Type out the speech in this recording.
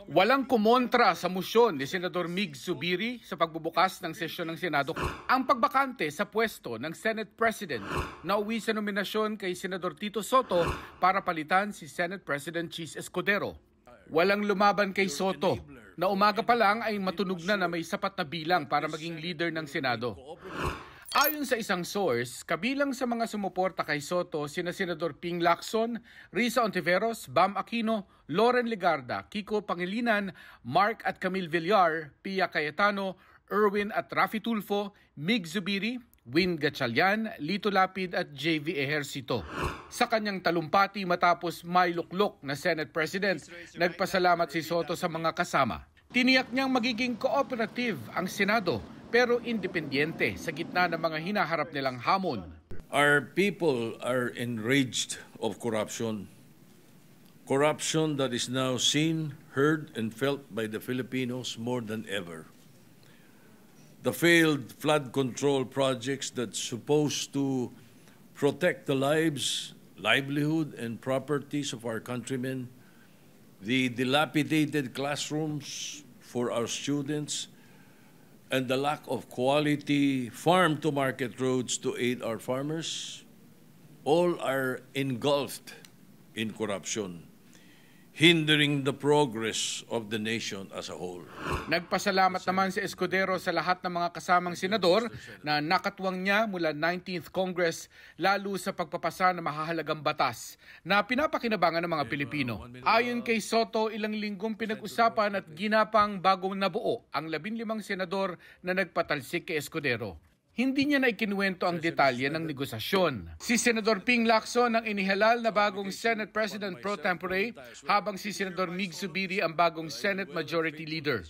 Walang kumontra sa musyon ni Senador Mig Zubiri sa pagbubukas ng sesyon ng Senado ang pagbakante sa pwesto ng Senate President na uwi sa nominasyon kay Senador Tito Soto para palitan si Senate President Chis Escudero. Walang lumaban kay Soto na umaga pa lang ay matunog na may sapat na bilang para maging leader ng Senado. Ayon sa isang source, kabilang sa mga sumuporta kay Soto sina Senador Ping Lacson, Risa Ontiveros, Bam Aquino, Loren Legarda, Kiko Pangilinan, Mark at Camille Villar, Pia Cayetano, Erwin at Rafi Tulfo, Mig Zubiri, Win Gatchalian, Lito Lapid at JV Ejercito. Sa kanyang talumpati matapos may luklok na Senate President, nagpasalamat si Soto sa mga kasama. Tiniyak niyang magiging cooperative ang Senado pero independyente sa gitna ng mga hinaharap nilang hamon. Our people are enraged of corruption. Corruption that is now seen, heard, and felt by the Filipinos more than ever. The failed flood control projects that's supposed to protect the lives, livelihood, and properties of our countrymen, the dilapidated classrooms for our students, and the lack of quality farm-to-market roads to aid our farmers, all are engulfed in corruption, hindering the progress of the nation as a whole. Nagpasalamat naman si Escudero sa lahat ng mga kasamang senador na nakatwang niya mula 19th Congress lalo sa pagpapasa ng mahahalagang batas na pinapakinabangan ng mga Pilipino. Ayon kay Soto, ilang linggong pinag-usapan at ginapang bagong nabuo ang 15 senador na nagpatalsik kay Escudero. Hindi niya na ikinuwento ang detalye ng negosasyon. Si Senador Ping Lacson ang inihalal na bagong Senate President pro tempore habang si Senador Mig Zubiri ang bagong Senate Majority Leader.